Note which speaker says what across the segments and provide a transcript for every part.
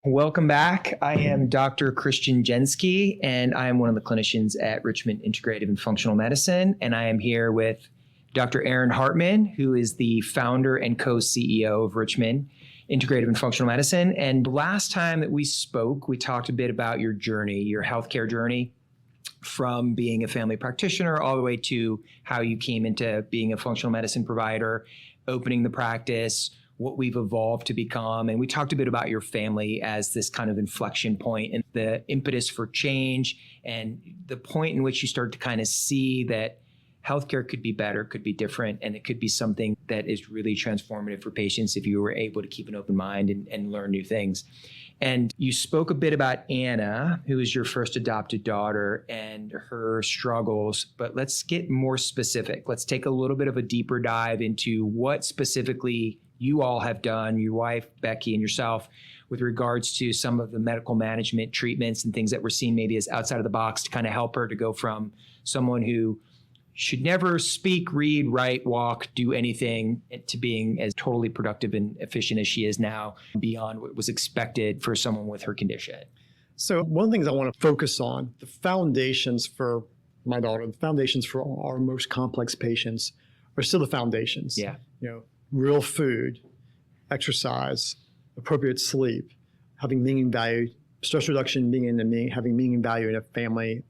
Speaker 1: Welcome back. I am Dr. Christian Jensky, and I am one of the clinicians at Richmond Integrative and Functional Medicine. And I am here with Dr. Anna Hartman, who is the founder and co-CEO of Richmond Integrative and Functional Medicine. And last time that we spoke, we talked a bit about your journey, your healthcare journey, from being a family practitioner all the way to how you came into being a functional medicine provider, opening the practice, what we've evolved to become. And we talked a bit about your family as this kind of inflection point and the impetus for change and the point in which you start to kind of see that healthcare could be better, could be different, and it could be something that is really transformative for patients if you were able to keep an open mind and learn new things. And you spoke a bit about Anna, who is your first adopted daughter, and her struggles, but let's get more specific. Let's take a little bit of a deeper dive into what specifically you all have done, your wife, Becky, and yourself, with regards to some of the medical management treatments and things that we're seeing maybe as outside of the box to kind of help her to go from someone who should never speak, read, write, walk, do anything to being as totally productive and efficient as she is now, beyond what was expected for someone with her condition.
Speaker 2: So one of the things I want to focus on, the foundations for my daughter, the foundations for our most complex patients are still the foundations.
Speaker 1: Yeah.
Speaker 2: Real food, exercise, appropriate sleep, having meaning value, stress reduction, having meaning value in a family.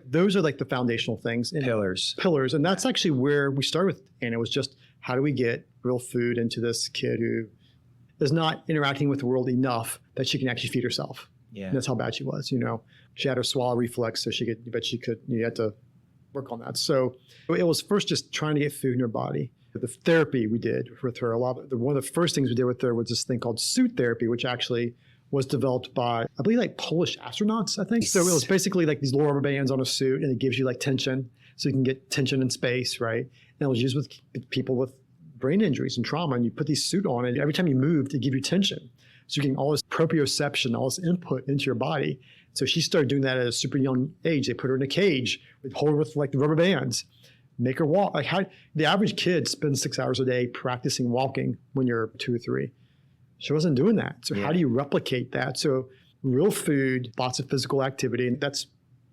Speaker 2: Those are like the foundational things. And
Speaker 1: Pillars.
Speaker 2: And that's actually where we started with Anna. It was just, how do we get real food into this kid who is not interacting with the world enough that she can actually feed herself?
Speaker 1: Yeah.
Speaker 2: And that's how bad she was. She had her swallow reflex, so you had to work on that. So it was first just trying to get food in her body. The therapy we did with her, one of the first things we did with her was this thing called suit therapy, which actually was developed by, I believe, like Polish astronauts, I think. So it was basically like these little rubber bands on a suit, and it gives you like tension, so you can get tension in space, right? And it was used with people with brain injuries and trauma, and you put these suit on, and every time you moved, it gave you tension. So you're getting all this proprioception, all this input into your body. So she started doing that at a super young age. They put her in a cage, they'd hold her with like the rubber bands, make her walk. Like the average kid spends 6 hours a day practicing walking when you're 2 or 3. She wasn't doing that. So how do you replicate that? So real food, lots of physical activity, and that's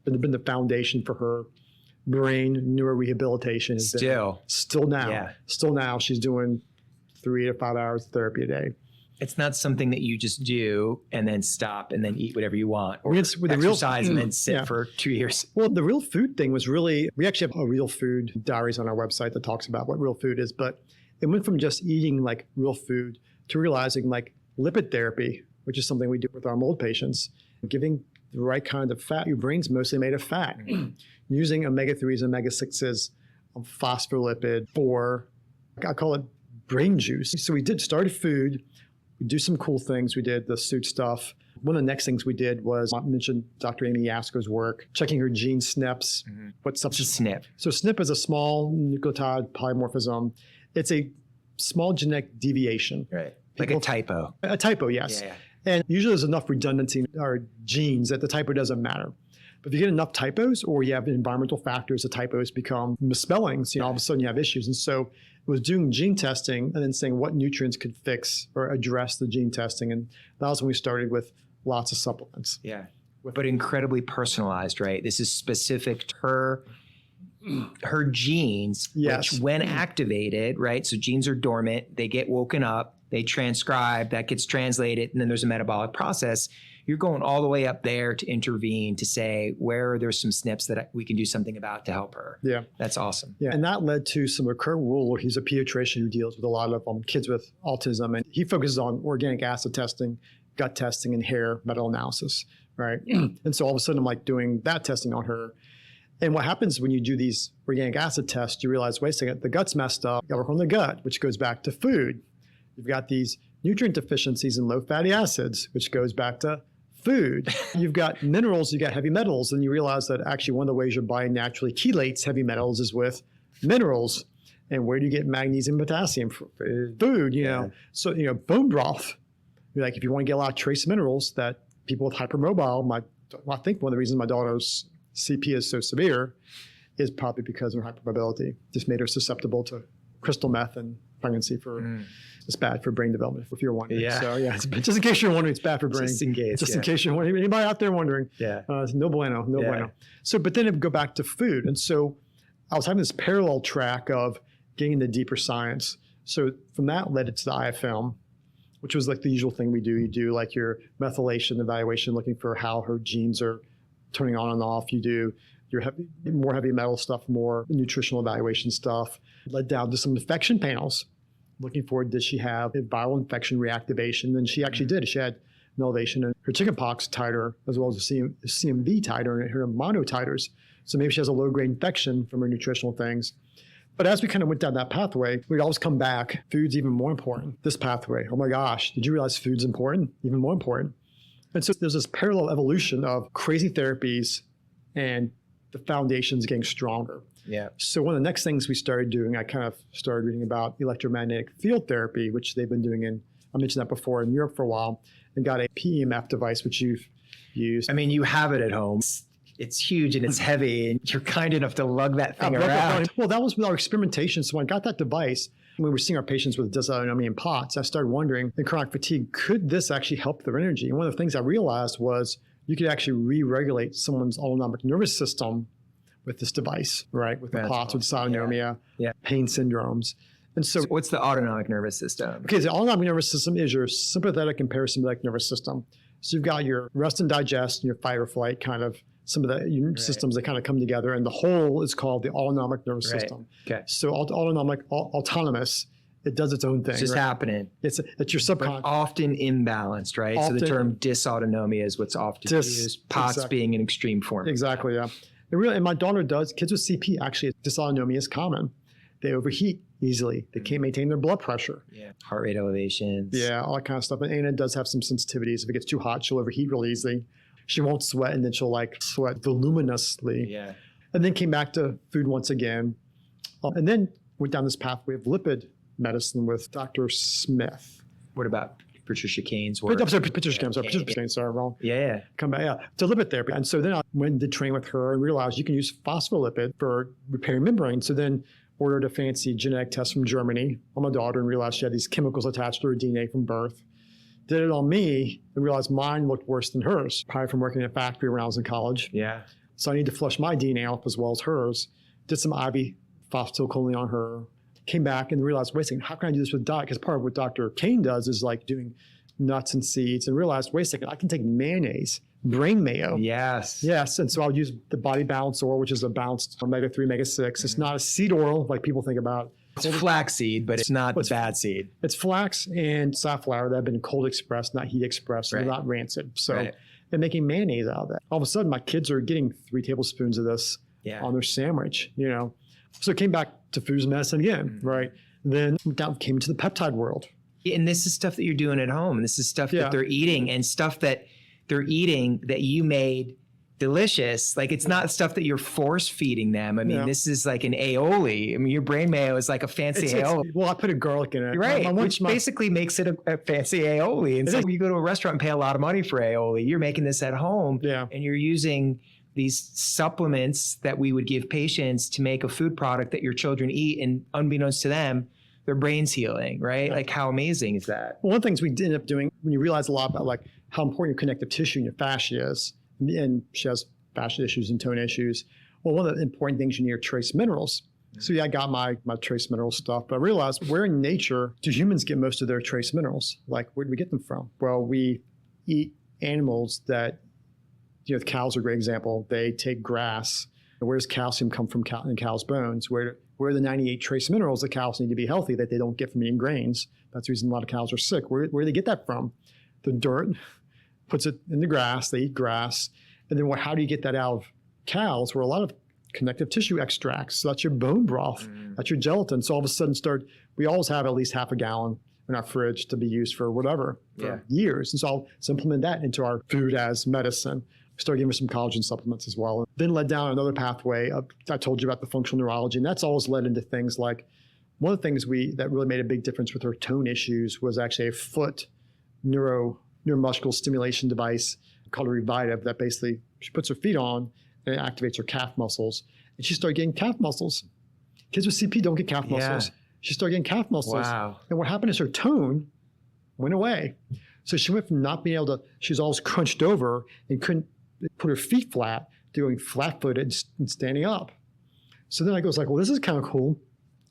Speaker 2: been the foundation for her brain neurorehabilitation. Still now, she's doing 3 to 5 hours of therapy a day.
Speaker 1: It's not something that you just do and then stop and then eat whatever you want, or exercise and then sit for 2 years.
Speaker 2: Well, the real food thing was really, we actually have a real food diaries on our website that talks about what real food is, but it went from just eating like real food to realizing like lipid therapy, which is something we do with our mold patients, giving the right kind of fat. Your brain's mostly made of fat. Using omega-3s and omega-6s, phospholipid for, I call it brain juice. So we started food. We do some cool things. We did the suit stuff. One of the next things we did was, I mentioned Dr. Amy Yasko's work, checking her gene SNPs.
Speaker 1: Mm-hmm.
Speaker 2: What's
Speaker 1: a SNP?
Speaker 2: So SNP is a small nucleotide polymorphism. It's a small genetic deviation.
Speaker 1: Right. Like a typo.
Speaker 2: A typo, yes. Yeah. And usually there's enough redundancy in our genes that the typo doesn't matter. But if you get enough typos or you have environmental factors, the typos become misspellings, all of a sudden you have issues. And so it was doing gene testing and then saying what nutrients could fix or address the gene testing. And that was when we started with lots of supplements.
Speaker 1: Yeah. But incredibly personalized, right? This is specific to her genes,
Speaker 2: yes,
Speaker 1: which when activated, right? So genes are dormant, they get woken up, they transcribe, that gets translated, and then there's a metabolic process. You're going all the way up there to intervene, to say where are there some SNPs that we can do something about to help her.
Speaker 2: Yeah.
Speaker 1: That's awesome.
Speaker 2: Yeah. And that led to some of Kurt Ruler. He's a pediatrician who deals with a lot of kids with autism, and he focuses on organic acid testing, gut testing, and hair meta-analysis, right? And so all of a sudden I'm like doing that testing on her. And what happens when you do these organic acid tests, you realize, wait a second, the gut's messed up. You gotta work on the gut, which goes back to food. You've got these nutrient deficiencies in low fatty acids, which goes back to food. You've got minerals, you've got heavy metals, and you realize that actually one of the ways your body naturally chelates heavy metals is with minerals. And where do you get magnesium and potassium? From food, you know. So, bone broth, like if you want to get a lot of trace minerals that people with hypermobile, I think one of the reasons my daughter's CP is so severe is probably because of her hypermobility. Just made her susceptible to crystal meth and pregnancy for It's bad for brain development, if you're wondering.
Speaker 1: Yeah.
Speaker 2: So yeah, just in case you're wondering, it's bad for brain.
Speaker 1: Just in case.
Speaker 2: In case you're wondering. Anybody out there wondering?
Speaker 1: Yeah.
Speaker 2: No bueno, no bueno. So, but then it go back to food. And so I was having this parallel track of getting into deeper science. So from that led it to the IFM, which was like the usual thing we do. You do like your methylation evaluation, looking for how her genes are turning on and off. You do your more heavy metal stuff, more nutritional evaluation stuff. Led down to some infection panels, looking for, did she have a viral infection reactivation? And she actually did. She had an elevation in her chickenpox titer, as well as the CMV titer and her mono titers. So maybe she has a low-grade infection from her nutritional things. But as we kind of went down that pathway, we'd always come back, food's even more important. This pathway, oh my gosh, did you realize food's important? Even more important. And so there's this parallel evolution of crazy therapies and the foundations getting stronger.
Speaker 1: Yeah.
Speaker 2: So one of the next things we started doing, I kind of started reading about electromagnetic field therapy, which they've been doing I mentioned that before, in Europe for a while, and got a PEMF device, which you've used.
Speaker 1: I mean, you have it at home. It's huge and it's heavy, and you're kind enough to lug that thing around.
Speaker 2: Well, that was with our experimentation. So when I got that device, when we were seeing our patients with dysautonomia and POTS, I started wondering, in chronic fatigue, could this actually help their energy? And one of the things I realized was you could actually re-regulate someone's autonomic nervous system with this device, right? With the POTS, with dysautonomia, pain syndromes. And so
Speaker 1: what's the autonomic nervous system?
Speaker 2: Okay, the autonomic nervous system is your sympathetic and parasympathetic nervous system. So you've got your rest and digest and your fight or flight, kind of some of the systems that kind of come together, and the whole is called the autonomic nervous system.
Speaker 1: Okay.
Speaker 2: So autonomous, it does its own thing.
Speaker 1: It's just happening.
Speaker 2: It's your subconscious.
Speaker 1: But often imbalanced, right? So the term dysautonomia is what's often used. POTS being an extreme form.
Speaker 2: Exactly, yeah. And my daughter does. Kids with CP, actually, dysautonomia is common. They overheat easily. They can't maintain their blood pressure.
Speaker 1: Yeah. Heart rate elevations.
Speaker 2: Yeah, all that kind of stuff. And Anna does have some sensitivities. If it gets too hot, she'll overheat really easily. She won't sweat, and then she'll sweat voluminously.
Speaker 1: Yeah.
Speaker 2: And then came back to food once again. And then went down this pathway of lipid medicine with Dr. Smith.
Speaker 1: What about Patricia Kane's work?
Speaker 2: Patricia Kane, sorry, wrong.
Speaker 1: Yeah.
Speaker 2: Come back, to lipid therapy. And so then I went and did training with her and realized you can use phospholipid for repairing membrane. So then ordered a fancy genetic test from Germany on my daughter and realized she had these chemicals attached to her DNA from birth. Did it on me and realized mine looked worse than hers, probably from working in a factory when I was in college. Yeah. So I need to flush my DNA off as well as hers. Did some IV phosphatidylcholine on her. Came back and realized, wait a second, how can I do this with diet? Because part of what Dr. Kane does is like doing nuts and seeds, and realized, wait a second, I can take mayonnaise, brain mayo. Yes. Yes. And so I'll use the Body Balance Oil, which is a balanced omega-3, omega-6. It's not a seed oil like people think about.
Speaker 1: It's flaxseed, but it's not the bad seed.
Speaker 2: It's flax and safflower that have been cold expressed, not heat expressed, so they're not rancid. So they're making mayonnaise out of that. All of a sudden, my kids are getting 3 tablespoons of this on their sandwich, So it came back to foods and medicine again, right? Then came into the peptide world.
Speaker 1: And this is stuff that you're doing at home. This is stuff that they're eating, and stuff that they're eating that you made delicious. Like, it's not stuff that you're force feeding them. I mean, this is like an aioli. I mean, your brain mayo is like a fancy aioli.
Speaker 2: Well, I put a garlic in it.
Speaker 1: Right. Which basically makes it a fancy aioli. And so you go to a restaurant and pay a lot of money for aioli. You're making this at home and you're using these supplements that we would give patients to make a food product that your children eat, and unbeknownst to them, their brain's healing, right? Like, how amazing is that?
Speaker 2: Well, one of the things we ended up doing, when you realize a lot about like how important your connective tissue and your fascia is, and she has fascia issues and tone issues. Well, one of the important things you need are trace minerals. So I got my trace mineral stuff, but I realized, where in nature do humans get most of their trace minerals? Like, where do we get them from? Well, we eat animals that, cows are a great example. They take grass. Where does calcium come from in cows' bones? Where are the 98 trace minerals that cows need to be healthy that they don't get from eating grains? That's the reason a lot of cows are sick. Where do they get that from? The dirt puts it in the grass. They eat grass. And then how do you get that out of cows? Where a lot of connective tissue extracts. So that's your bone broth. That's your gelatin. So all of a sudden we always have at least half a gallon in our fridge to be used for whatever, for years. And so I'll implement that into our food as medicine. Started giving her some collagen supplements as well. Then led down another pathway. I told you about the functional neurology, and that's always led into things like, one of the things that really made a big difference with her tone issues was actually a foot neuromuscular stimulation device called a Revitive that basically she puts her feet on and it activates her calf muscles. And she started getting calf muscles. Kids with CP don't get calf muscles. she started getting calf muscles.
Speaker 1: Wow.
Speaker 2: And what happened is her tone went away. So she went from not being able to, she was always crunched over and couldn't put her feet flat, doing flat-footed and standing up. So then I was like, well, this is kind of cool.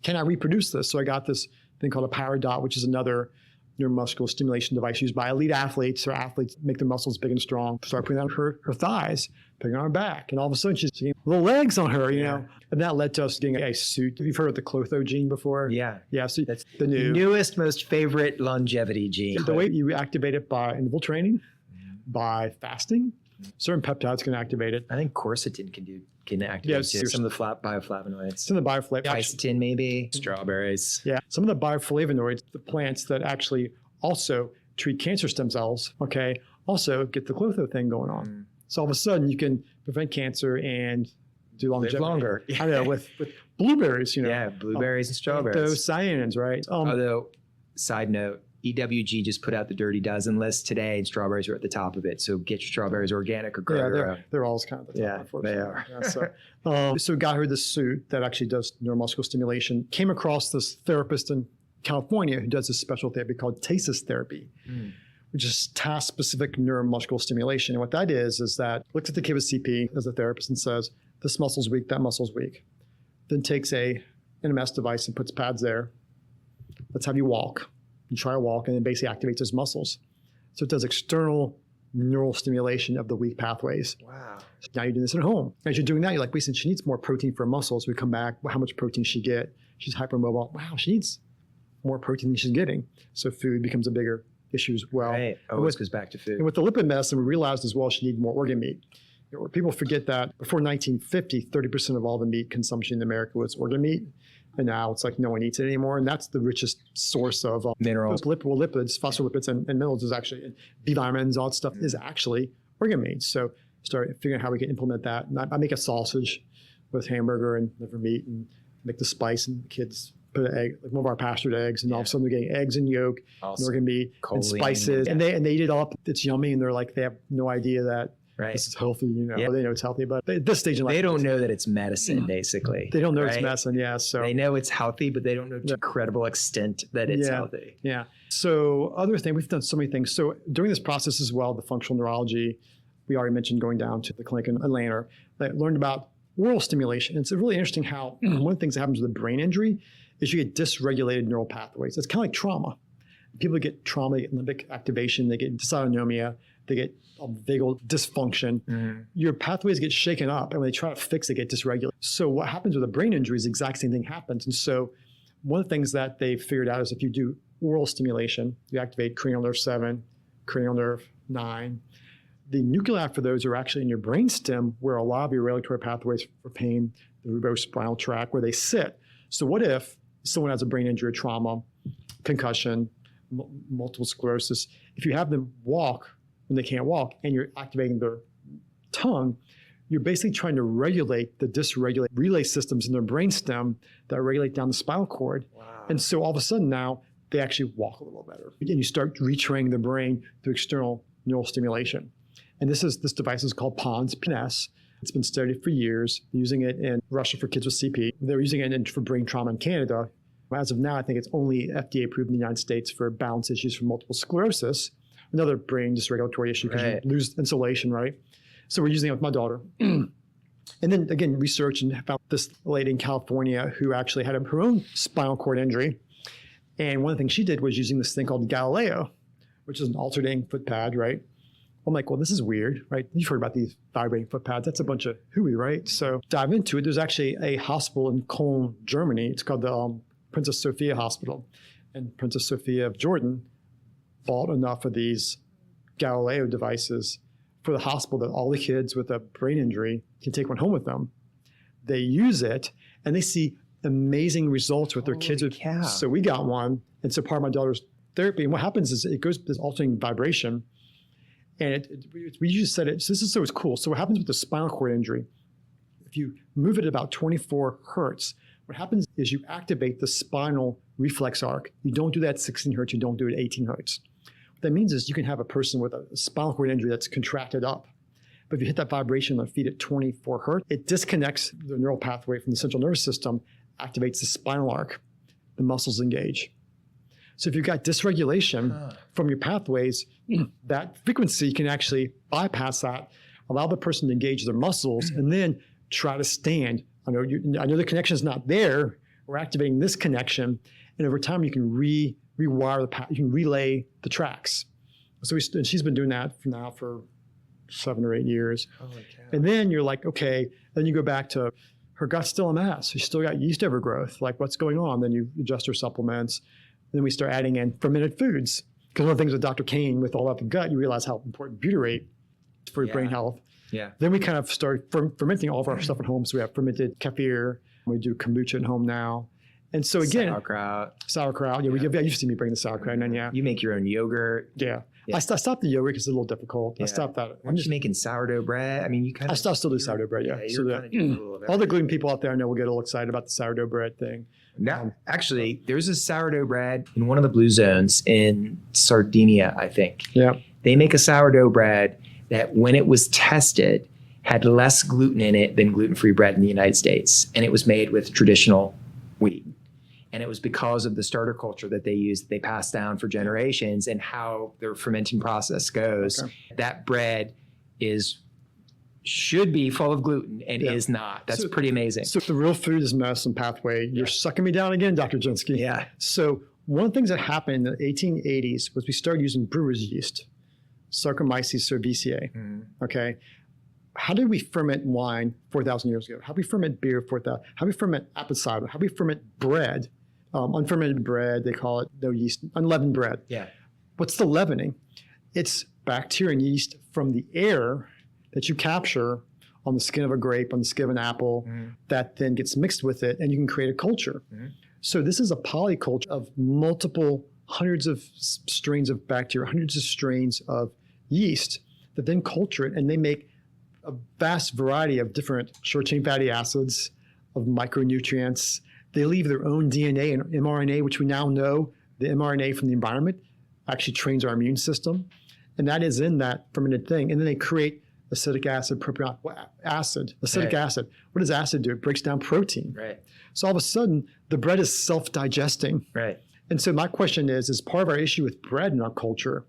Speaker 2: Can I reproduce this? So I got this thing called a power dot, which is another neuromuscular stimulation device used by elite athletes. So athletes make their muscles big and strong. Start putting on her thighs, putting on her back. And all of a sudden she's getting little legs on her, you know. And that led to us getting a suit. Have you heard of the Clotho gene before?
Speaker 1: Yeah.
Speaker 2: Yeah. So
Speaker 1: That's
Speaker 2: the
Speaker 1: newest, most favorite longevity gene.
Speaker 2: The way you activate it by interval training, by fasting, certain peptides can activate it.
Speaker 1: I think quercetin can activate too. Some of the bioflavonoids.
Speaker 2: Some of the bioflavonoids.
Speaker 1: Quercetin maybe. Strawberries.
Speaker 2: Yeah. Some of the bioflavonoids, the plants that actually also treat cancer stem cells, okay, also get the Clotho thing going on. So all of a sudden you can prevent cancer and do longevity.
Speaker 1: Live longer.
Speaker 2: I know, with blueberries, you know.
Speaker 1: Yeah, blueberries and strawberries.
Speaker 2: Those cyanins, right?
Speaker 1: Although, side note, EWG just put out the Dirty Dozen list today, and strawberries are at the top of it. So get your strawberries organic or grow your own.
Speaker 2: They're always kind of the top.
Speaker 1: Yeah,
Speaker 2: unfortunately.
Speaker 1: they are.
Speaker 2: Yeah, so got her this suit that actually does neuromuscular stimulation. Came across this therapist in California who does this special therapy called Tasis Therapy, which is task-specific neuromuscular stimulation. And what that is that looks at the kid with CP as a therapist and says, this muscle's weak, that muscle's weak. Then takes a NMS device and puts pads there. Let's have you walk. You try to walk, and then basically activates those muscles. So it does external neural stimulation of the weak pathways.
Speaker 1: Wow.
Speaker 2: So now you're doing this at home. As you're doing that, you're like, listen, she needs more protein for her muscles. We come back, well, how much protein she get? She's hypermobile. Wow, she needs more protein than she's getting. So food becomes a bigger issue as well.
Speaker 1: Right. Always goes back to food.
Speaker 2: And with the lipid medicine, we realized as well she needed more organ meat. People forget that before 1950, 30% of all the meat consumption in America was organ meat. And now it's like no one eats it anymore. And that's the richest source of
Speaker 1: minerals.
Speaker 2: Lipids, phospholipids, and minerals is actually, and B vitamins, all that stuff is actually organ meat. So start figuring out how we can implement that. And I make a sausage with hamburger and liver meat and make the spice, and the kids put an egg, like one of our pastured eggs, and all of a sudden they're getting eggs and yolk, and organ meat, and spices. And they eat it all up. It's yummy. And they're like, they have no idea that this is healthy, you know. They know it's healthy, but at this stage in life,
Speaker 1: they don't know that it's medicine, basically.
Speaker 2: They don't know it's medicine, So
Speaker 1: they know it's healthy, but they don't know to incredible extent that it's healthy.
Speaker 2: Yeah. So other thing, we've done so many things. So during this process as well, the functional neurology, we already mentioned going down to the clinic in Atlanta, I learned about oral stimulation. It's really interesting how one of the things that happens with a brain injury is you get dysregulated neural pathways. It's kind of like trauma. People get trauma, they get limbic activation, they get dysautonomia, they get vagal dysfunction. Your pathways get shaken up, and when they try to fix it, get dysregulated. So what happens with a brain injury is the exact same thing happens. And so one of the things that they figured out is if you do oral stimulation, you activate cranial nerve 7, cranial nerve 9. The nuclei for those are actually in your brainstem, where a lot of your regulatory pathways for pain, the cerebrospinal tract, where they sit. So what if someone has a brain injury, trauma, concussion, multiple sclerosis, if you have them walk when they can't walk and you're activating their tongue, you're basically trying to regulate the dysregulated relay systems in their brainstem that regulate down the spinal cord. Wow. And so all of a sudden now they actually walk a little better. And you start retraining the brain through external neural stimulation. And this device is called PONS. It's been studied for years, using it in Russia for kids with CP. They're using it for brain trauma in Canada. As of now, I think it's only FDA approved in the United States for balance issues for multiple sclerosis, another brain dysregulatory issue because you lose insulation, right? So we're using it with my daughter. And then again, research and found this lady in California who actually had her own spinal cord injury. And one of the things she did was using this thing called Galileo, which is an alternating foot pad, right? I'm like, well, this is weird, right? You've heard about these vibrating foot pads. That's a bunch of hooey, right? So dive into it. There's actually a hospital in Cologne, Germany. It's called the Princess Sophia Hospital. And Princess Sophia of Jordan bought enough of these Galileo devices for the hospital that all the kids with a brain injury can take one home with them. They use it, and they see amazing results with their kids. So we got one. And so part of my daughter's therapy, and what happens is it goes this alternating vibration. And we usually said it, so it's cool. So what happens with the spinal cord injury, if you move it at about 24 hertz, what happens is you activate the spinal reflex arc. You don't do that at 16 hertz, you don't do it at 18 hertz. What that means is you can have a person with a spinal cord injury that's contracted up. But if you hit that vibration on the feet at 24 hertz, it disconnects the neural pathway from the central nervous system, activates the spinal arc, the muscles engage. So if you've got dysregulation from your pathways, that frequency can actually bypass that, allow the person to engage their muscles, and then try to stand. I know the connection is not there. We're activating this connection, and over time you can rewire the path. You can relay the tracks. So and she's been doing that for 7 or 8 years.
Speaker 1: Holy cow.
Speaker 2: And then you're like, okay. Then you go back to her gut's still a mess. She's still got yeast overgrowth. Like, what's going on? Then you adjust her supplements. Then we start adding in fermented foods. Because one of the things with Dr. Kane, with all that the gut, you realize how important butyrate is for your brain health.
Speaker 1: Yeah.
Speaker 2: Then we kind of start fermenting all of our stuff at home. So we have fermented kefir. We do kombucha at home now. And so again, sauerkraut. Yeah, you used to see me bring the sauerkraut. And then,
Speaker 1: you make your own yogurt.
Speaker 2: Yeah. I stopped the yogurt because it's a little difficult. I stopped that.
Speaker 1: I'm just making sourdough bread. I mean, you kind of.
Speaker 2: I still do sourdough bread. Yeah. So all the gluten people out there I know will get a little excited about the sourdough bread thing.
Speaker 1: Now, actually, there's a sourdough bread in one of the blue zones in Sardinia, I think.
Speaker 2: Yeah.
Speaker 1: They make a sourdough bread that, when it was tested, had less gluten in it than gluten-free bread in the United States, and it was made with traditional wheat. And it was because of the starter culture that they used, they passed down for generations, and how their fermenting process goes. Okay. That bread should be full of gluten and is not. That's pretty amazing. So
Speaker 2: the real food is medicine pathway. You're sucking me down again, Dr. Jensky.
Speaker 1: Yeah.
Speaker 2: So one of the things that happened in the 1880s was we started using brewer's yeast, Saccharomyces cerevisiae. Okay. How did we ferment wine 4,000 years ago? How do we ferment beer 4,000? How do we ferment apple cider? How do we ferment bread? Unfermented bread, they call it no yeast, unleavened bread.
Speaker 1: Yeah.
Speaker 2: What's the leavening? It's bacteria and yeast from the air that you capture on the skin of a grape, on the skin of an apple, that then gets mixed with it, and you can create a culture. So this is a polyculture of multiple hundreds of strains of bacteria, hundreds of strains of yeast that then culture it, and they make a vast variety of different short-chain fatty acids, of micronutrients. They leave their own DNA and mRNA, which we now know the mRNA from the environment actually trains our immune system. And that is in that fermented thing. And then they create acetic acid, propionic acid, acetic acid. What does acid do? It breaks down protein.
Speaker 1: Right.
Speaker 2: So all of a sudden, the bread is self-digesting.
Speaker 1: Right.
Speaker 2: And so my question is part of our issue with bread in our culture,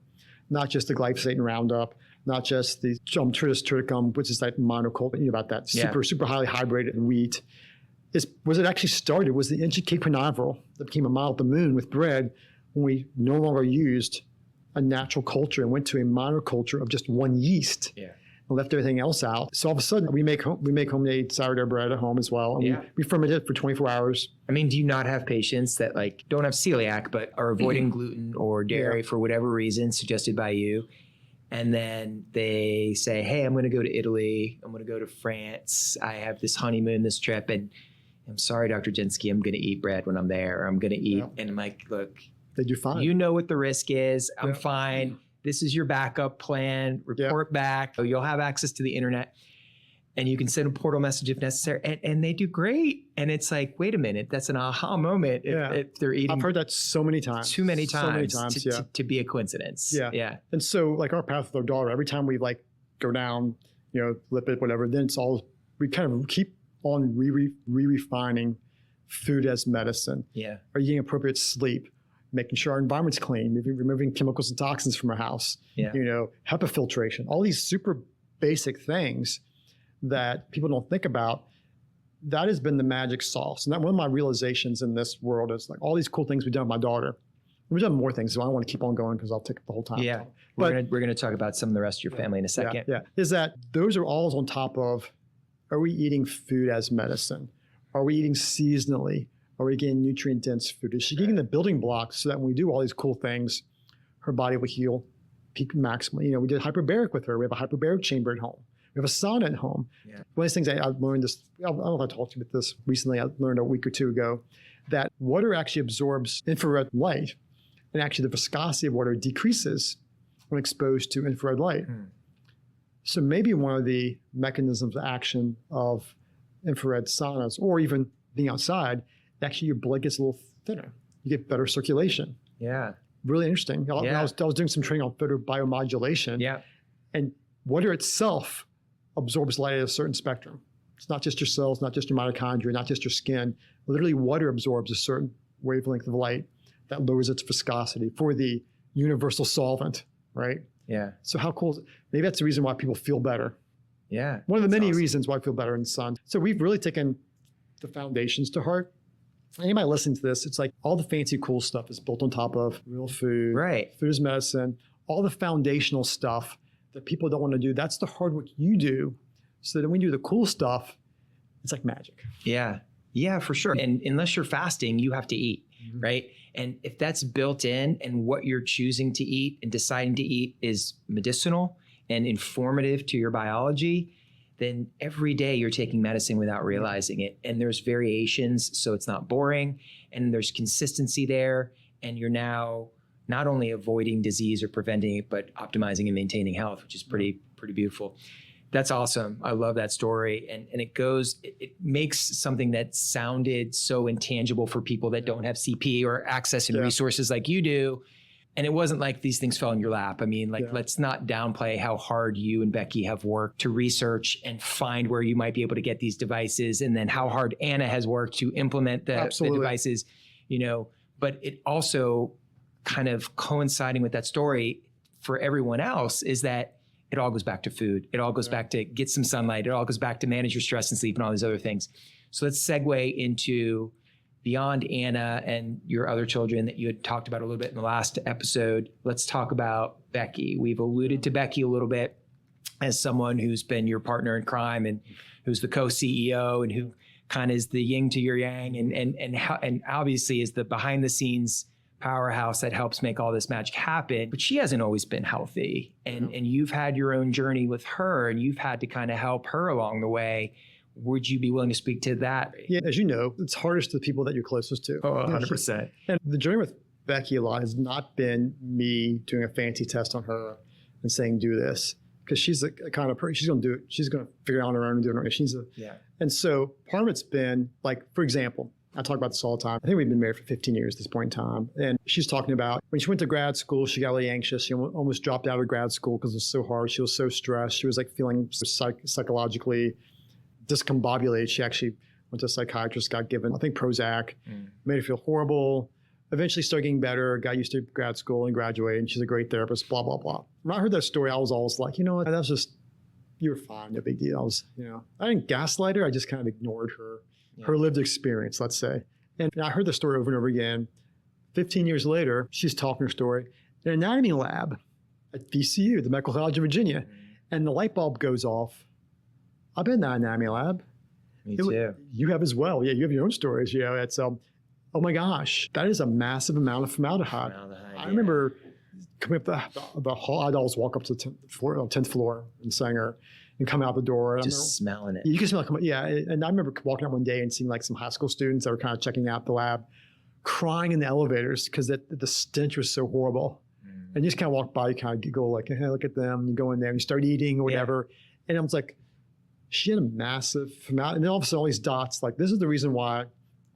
Speaker 2: not just the glyphosate and Roundup, not just the Tritus triticum, which is that monoculture, about that super highly hydrated wheat, was it actually started, was the ancient Cape Canaveral that became a model of the moon with bread when we no longer used a natural culture and went to a monoculture of just one yeast and left everything else out. So all of a sudden we make homemade sourdough bread at home as well. And we ferment it for 24 hours.
Speaker 1: I mean, do you not have patients that don't have celiac, but are avoiding gluten or dairy for whatever reason suggested by you? And then they say, hey, I'm going to go to Italy. I'm going to go to France. I have this honeymoon, this trip. And I'm sorry, Dr. Jensky, I'm going to eat bread when I'm there. I'm going to eat. And I'm like, look,
Speaker 2: they do fine.
Speaker 1: You know what the risk is. I'm fine. This is your backup plan. Report back. You'll have access to the internet. And you can send a portal message if necessary. And they do great. And it's like, wait a minute, that's an aha moment if they're eating.
Speaker 2: I've heard that so many times.
Speaker 1: Too many times to be a coincidence.
Speaker 2: Yeah. And so like our path with our daughter, every time we go down, lipid, whatever, then it's all, we kind of keep on re-refining food as medicine.
Speaker 1: Yeah.
Speaker 2: Are you getting appropriate sleep? Making sure our environment's clean, removing chemicals and toxins from our house.
Speaker 1: Yeah.
Speaker 2: HEPA filtration, all these super basic things that people don't think about. That has been the magic sauce. And one of my realizations in this world is all these cool things we've done with my daughter. We've done more things, so I don't want to keep on going because I'll take the whole time.
Speaker 1: Yeah, we're going to talk about some of the rest of your family in a second.
Speaker 2: Yeah, is that those are all on top of, are we eating food as medicine? Are we eating seasonally? Are we getting nutrient-dense food? Is she getting the building blocks so that when we do all these cool things, her body will heal peak maximally? We did hyperbaric with her. We have a hyperbaric chamber at home. We have a sauna at home. Yeah. One of these things I've learned this, I don't know if I talked to you about this recently, I learned a week or two ago, that water actually absorbs infrared light, and actually the viscosity of water decreases when exposed to infrared light. So maybe one of the mechanisms of action of infrared saunas, or even being outside, actually your blood gets a little thinner. You get better circulation.
Speaker 1: Yeah.
Speaker 2: Really interesting. I was doing some training on photobiomodulation.
Speaker 1: Yeah.
Speaker 2: And water itself absorbs light at a certain spectrum. It's not just your cells, not just your mitochondria, not just your skin. Literally water absorbs a certain wavelength of light that lowers its viscosity for the universal solvent, right?
Speaker 1: Yeah.
Speaker 2: So how cool is it? Maybe that's the reason why people feel better.
Speaker 1: Yeah.
Speaker 2: One of the many
Speaker 1: awesome.
Speaker 2: reasons why I feel better in the sun. So we've really taken the foundations to heart. Anybody listening to this, it's like all the fancy cool stuff is built on top of real food.
Speaker 1: Right.
Speaker 2: Food is medicine. All the foundational stuff that people don't want to do, that's the hard work you do. So that when you do the cool stuff, it's like magic.
Speaker 1: Yeah. Yeah, for sure. And unless you're fasting, you have to eat, right? And if that's built in and what you're choosing to eat and deciding to eat is medicinal and informative to your biology, then every day you're taking medicine without realizing it. And there's variations, so it's not boring, and there's consistency there. And you're now not only avoiding disease or preventing it, but optimizing and maintaining health, which is pretty beautiful. That's awesome. I love that story. And it makes something that sounded so intangible for people that don't have CP or access and resources like you do. And it wasn't like these things fell in your lap. I mean, let's not downplay how hard you and Becky have worked to research and find where you might be able to get these devices. And then how hard Anna has worked to implement the devices, but it also kind of coinciding with that story for everyone else is that it all goes back to food. It all goes back to get some sunlight. It all goes back to manage your stress and sleep and all these other things. So let's segue into beyond Anna and your other children that you had talked about a little bit in the last episode. Let's talk about Becky. We've alluded to Becky a little bit as someone who's been your partner in crime and who's the co-CEO and who kind of is the yin to your yang and obviously is the behind the scenes powerhouse that helps make all this magic happen. But she hasn't always been healthy. And you've had your own journey with her and you've had to kind of help her along the way. Would you be willing to speak to that?
Speaker 2: Yeah, as you know, it's hardest to the people that you're closest to.
Speaker 1: Oh, 100%.
Speaker 2: And the journey with Becky a lot has not been me doing a fancy test on her and saying, do this. Because she's the kind of person, she's going to do it. She's going to figure it out on her own and do it on her own. And so part of it's been like, for example, I talk about this all the time. I think we've been married for 15 years at this point in time. And she's talking about when she went to grad school, she got really anxious. She almost dropped out of grad school because it was so hard. She was so stressed. She was like feeling psychologically discombobulated. She actually went to a psychiatrist, got given, I think, Prozac, made her feel horrible. Eventually started getting better, got used to grad school and graduated. And she's a great therapist, blah, blah, blah. When I heard that story, I was always like, you know what, that was just, you were fine, no big deal. I didn't gaslight her. I just kind of ignored her lived experience, let's say. And I heard the story over and over again. 15 years later, she's talking her story in an anatomy lab at VCU, the Medical College of Virginia. And the light bulb goes off. I've been in that anatomy lab.
Speaker 1: Me too.
Speaker 2: You have as well. Yeah, you have your own stories. It's, oh my gosh, that is a massive amount of formaldehyde. I remember coming up the hall. I'd always walk up to the 10th floor in Sanger and come out the door. And
Speaker 1: just smelling it.
Speaker 2: You can smell it. And I remember walking out one day and seeing like some high school students that were kind of checking out the lab, crying in the elevators because the stench was so horrible. And you just kind of walk by, you kind of giggle like, hey, look at them. And you go in there and you start eating or whatever. And I was like, she had a massive amount. And then all of a sudden, all these dots, like this is the reason why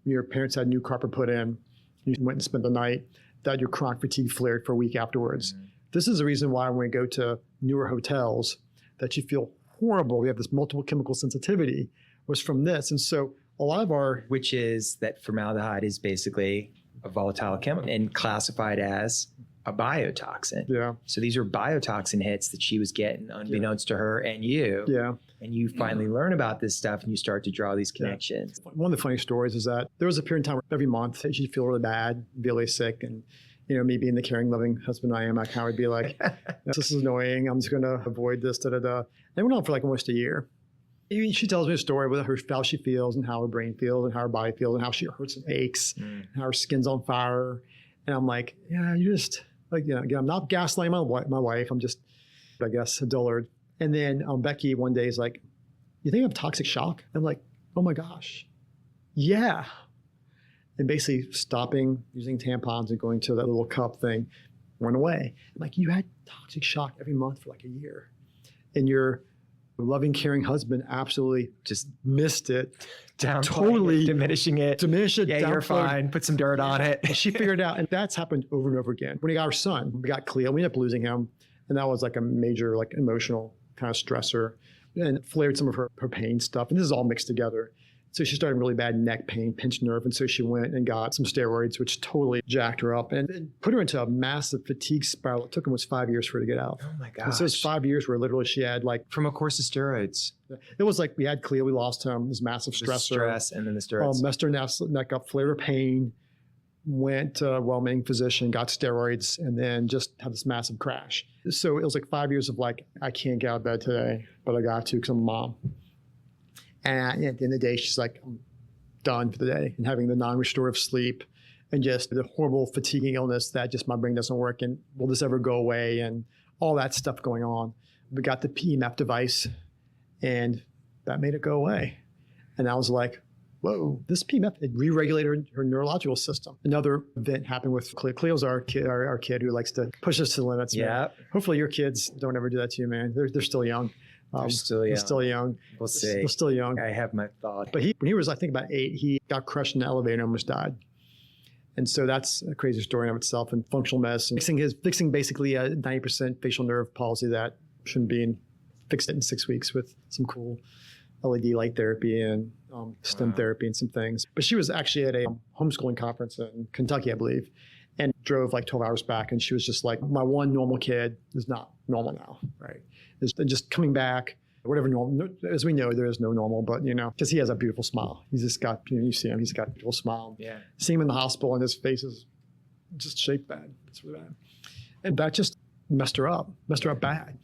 Speaker 2: your parents had new carpet put in, you went and spent the night, that your chronic fatigue flared for a week afterwards. This is the reason why when we go to newer hotels that you feel horrible. We have this multiple chemical sensitivity was from this. And so a lot of
Speaker 1: which is that formaldehyde is basically a volatile chemical and classified as a biotoxin.
Speaker 2: Yeah.
Speaker 1: So these are biotoxin hits that she was getting unbeknownst to her and you.
Speaker 2: Yeah.
Speaker 1: And you finally learn about this stuff and you start to draw these connections.
Speaker 2: One of the funny stories is that there was a period in time where every month she'd feel really bad, be really sick. And, me being the caring, loving husband I am, I kind of would be like, this is annoying. I'm just going to avoid this, And it went on for like almost a year. She tells me a story with how she feels and how her brain feels and how her body feels and how she hurts and aches and how her skin's on fire. And I'm like, you just, again, I'm not gaslighting my wife. I'm just, I guess, a dullard. And then Becky one day is like, you think I have toxic shock? I'm like, oh my gosh. Yeah. And basically stopping using tampons and going to that little cup thing went away. I'm like, you had toxic shock every month for like a year. And your loving, caring husband absolutely just missed it. Totally
Speaker 1: diminishing it. Yeah, you're fine. Put some dirt on it.
Speaker 2: And she figured it out. And that's happened over and over again. When we got our son, we got Cleo. We ended up losing him. And that was like a major emotional kind of stressor and flared some of her pain stuff. And this is all mixed together. So she started really bad neck pain, pinched nerve. And so she went and got some steroids, which totally jacked her up and put her into a massive fatigue spiral. It took almost 5 years for her to get out.
Speaker 1: Oh my gosh.
Speaker 2: And so it's 5 years where literally she had like,
Speaker 1: from a course of steroids.
Speaker 2: it was like we had Cleo, we lost him, this massive
Speaker 1: The
Speaker 2: stressor.
Speaker 1: stress and then the steroids.
Speaker 2: Messed her neck up, flared her pain, went to a well-meaning physician, got steroids, and then just had this massive crash. So it was like 5 years of like, I can't get out of bed today, but I got to because I'm a mom. And at the end of the day, she's like, I'm done for the day, and having the non-restorative sleep and just the horrible fatiguing illness that just my brain doesn't work and will this ever go away and all that stuff going on. We got the PEMF device and that made it go away. And I was like, whoa, this PEMF, it re-regulated her neurological system. Another event happened with Cleo. Cleo's our kid who likes to push us to the limits.
Speaker 1: Yeah.
Speaker 2: Man. Hopefully your kids don't ever do that to you, man. They're still young.
Speaker 1: They're still young.
Speaker 2: They're still young.
Speaker 1: We'll see.
Speaker 2: They're still young.
Speaker 1: I have my thought.
Speaker 2: But when he was, I think, about 8, he got crushed in the elevator and almost died. And so that's a crazy story in of itself. And functional medicine, fixing basically a 90% facial nerve palsy that shouldn't be, and fixed it in 6 weeks with some cool LED light therapy and stem therapy and some things. But she was actually at a homeschooling conference in Kentucky, I believe, and drove like 12 hours back. And she was just like, my one normal kid is not normal now, right? And just coming back, whatever normal, as we know, there is no normal, but because he has a beautiful smile. He's just got, you see him, he's got a beautiful smile.
Speaker 1: Yeah.
Speaker 2: See him in the hospital and his face is just shaped bad. It's really bad. And that just messed her up bad.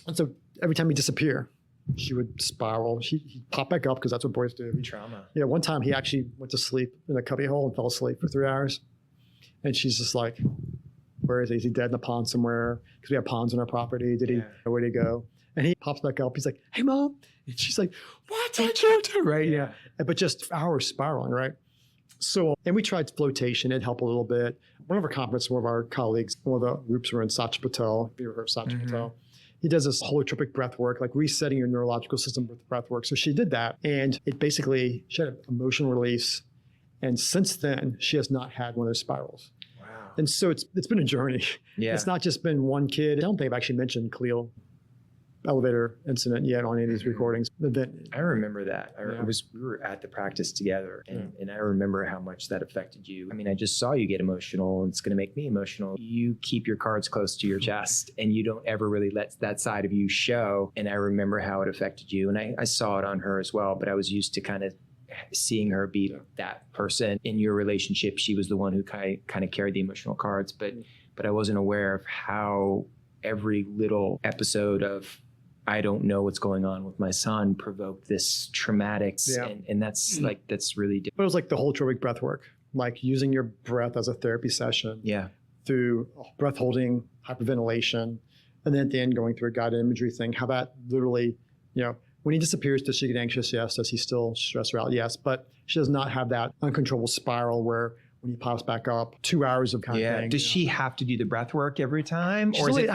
Speaker 2: And so every time he'd disappear, she would spiral. He'd pop back up because that's what boys do.
Speaker 1: Trauma.
Speaker 2: Yeah, one time he actually went to sleep in a cubby hole and fell asleep for 3 hours. And she's just like, where is he? Is he dead in a pond somewhere? Because we have ponds on our property. Did he know where to go? And he pops back up. He's like, hey, Mom. And she's like, what did you do? Right? Yeah. But just hours spiraling, right? So, and we tried flotation. It helped a little bit. One of our conferences, one of our colleagues, one of the groups were in Satya Patel. Have you ever heard of Satya Patel? He does this holotropic breathwork, like resetting your neurological system with breathwork. So she did that. And it basically, she had an emotional release. And since then, she has not had one of those spirals.
Speaker 1: Wow.
Speaker 2: And so it's been a journey. Yeah. It's not just been one kid. I don't think I've actually mentioned Cleo elevator incident yet on any of these recordings.
Speaker 1: I remember that. We were at the practice together, and I remember how much that affected you. I mean, I just saw you get emotional, and it's going to make me emotional. You keep your cards close to your chest, and you don't ever really let that side of you show. And I remember how it affected you, and I saw it on her as well, but I was used to kind of seeing her be that person in your relationship. She was the one who kind of carried the emotional cards, but I wasn't aware of how every little episode of I don't know what's going on with my son provoked this traumatic, and that's really different.
Speaker 2: But it was like the holotropic breathwork, like using your breath as a therapy session.
Speaker 1: Yeah.
Speaker 2: Through breath holding, hyperventilation, and then at the end going through a guided imagery thing. How that literally, when he disappears, does she get anxious? Yes. Does he still stress her out? Yes. But she does not have that uncontrollable spiral where when he pops back up, 2 hours of kind of thing.
Speaker 1: Does she have to do the breath work every time?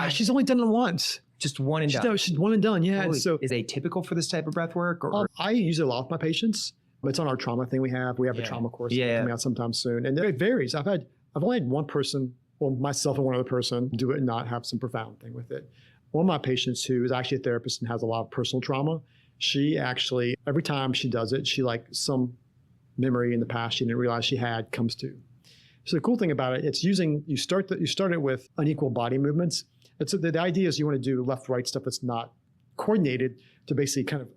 Speaker 2: She's only done it once.
Speaker 1: Just one and done?
Speaker 2: She's one and done, yeah. So
Speaker 1: is it atypical for this type of breath work? Or?
Speaker 2: I use it a lot with my patients. It's on our trauma thing we have. We have a trauma course coming out sometime soon. And it varies. I've only had one person, myself and one other person, do it and not have some profound thing with it. One of my patients who is actually a therapist and has a lot of personal trauma, she actually, every time she does it, she some memory in the past she didn't realize she had comes to. So the cool thing about it, it's using, you start it with unequal body movements. The idea is you want to do left-right stuff that's not coordinated to basically kind of